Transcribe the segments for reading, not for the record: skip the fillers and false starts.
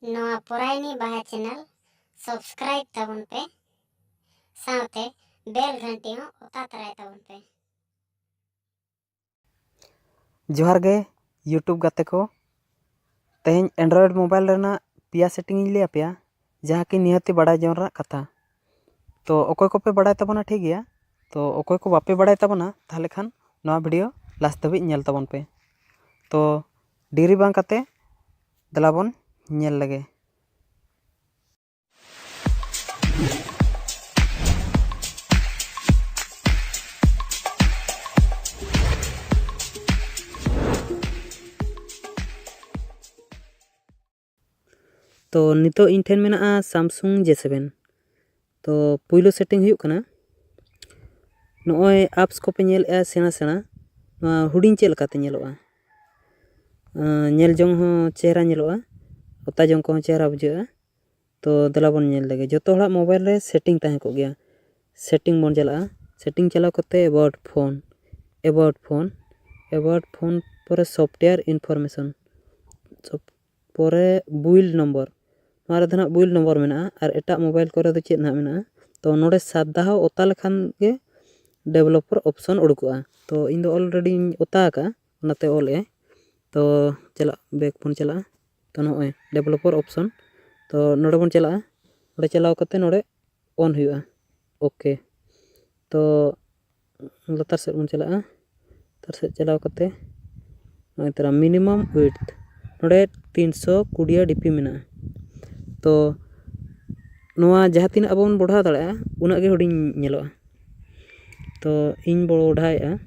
नवा पोरायनी बाहा channel subscribe तबन पे साथे बेल घंटी हो ओता तराय तबन पे। जोहार गे यूट्यूब गाते को तेहन एंड्रॉयड मोबाइल रेना पिया सेटिंग ले पे जहाँ कि निहती बड़ा जौन कथा तो अकोय को पे बड़ा तबना ठीक गया तो अकोय को बापे बड़ा तबना ताहले खान नवा वीडियो लास्ट धाबी नेल तबन पे तो डेरी बांग काते दलाबन नेल लगे। तो नितो इन ठेन मेना सैमसंग J7 तो पुइलो सेटिंग हुयुक कना नॉय एप्स को पे नेल सेना सेना हुडिंग चेल काते नेलोआ नेल जोंग हो चेहरा नेलोआ ओता जोंग को चेहरा बुझा तो दलाबन नेल लगे जो हड़ा मोबाइल रे सेटिंग ताहे को गया सेटिंग बन चला सेटिंग चला करते अबाउट फोन पर सॉफ्टवेयर इनफॉर्मेशन सब पर बुइल नंबर मारे धना बुइल नंबर मेना और एटा मोबाइल करे तो चेत ना मेना तो नोडे सादा हो ओता लेखान के डेवलपर ऑप्शन उडुकुआ तो इन दो ऑलरेडी ओता का ओनाते ऑल ए तो चला बैक फोन चला तो नोए डेवलपर ऑप्शन तो नोडे बन चला नोडे चलाव करते नोडे ऑन हुआ ओके तो लतार से बन चला तार से चलाव करते नोए तरह मिनिमम विड्थ नोडे 320 डीपी मेना तो नोआ जहाँ तीन अब बन बढ़ा दाड़ा उना गे हुडिंग नेलोआ तो इन बढ़ाएगा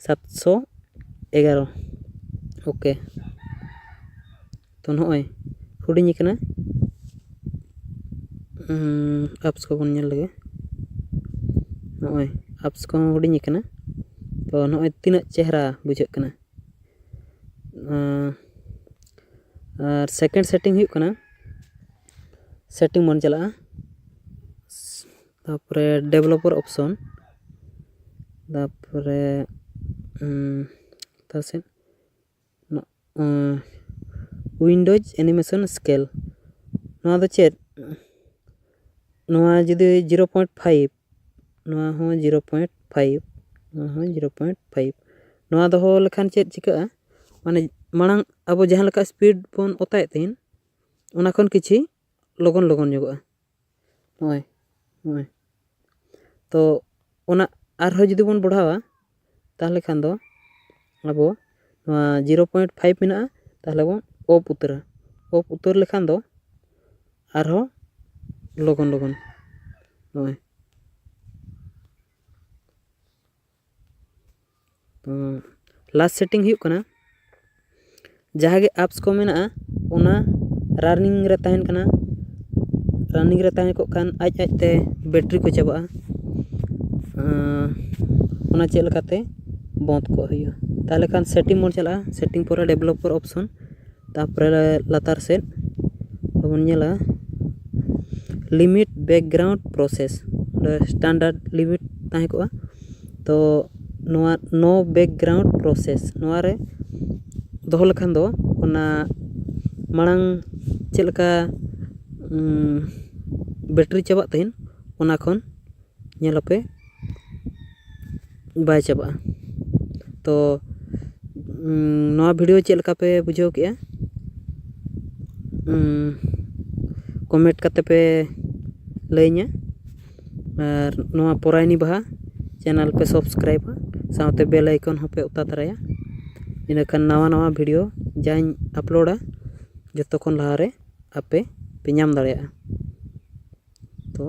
711 ओके तो नॉय हुडिंग कना एप्स को बन नेल लगे नॉय एप्स को हुडिंग कना तो नॉय तीन चेहरा बुझे कना और सेकेंड सेटिंग हुई कना सेटिंग बन चला तापरे डेवलपर ऑप्शन तापरे तासे विंडोज एनिमेशन स्केल नवा दो चेत नवा जुदी 0.5 नवा हो 0.5 नवा हो 0.5 नवा दो हो लेखान चेत चिका माने मांग अब जहाँ लका स्पीड बन ओताय तेन ओना खन किछि लगन लगन जोगा नय नय तो ओना आर हो जुदी बन बढ़ावा ताहले खान दो अब 0.5 मेना ताहले बन ऑफ उतर लेखान दो आर हो लगन लगन नय तो लास्ट सेटिंग हुई कना जहाँ गे एप्स को मेना ओना रनिंग रे ताहेन कना रनिंग रे ताहे को खान आज ते बैटरी को चाबा ओना चेल काते बंद को हुआ ताले खान सेटिंग मन चला सेटिंग पर डेवलपर ऑप्शन तापर लतार से बन नेला limit background process standard limit ताहे को तो नोआ नो बैकग्राउंड प्रोसेस नोआ रे दोहो लेखान दो ओना मांग चेलका बैटरी चाबा तेन ओना खन नेलपे बाय चाबा तो नवा वीडियो चेलका पे बुझाव के कमेंट करते पे लैया और नवा पोरायनी बाहा चैनल पे सब्सक्राइब साथे बेल आइकन हो पे उता तराया इनखान नवा नवा वीडियो जाइन अपलोडा जतो खन लहारे आपे पे नाम दाड़ेया तो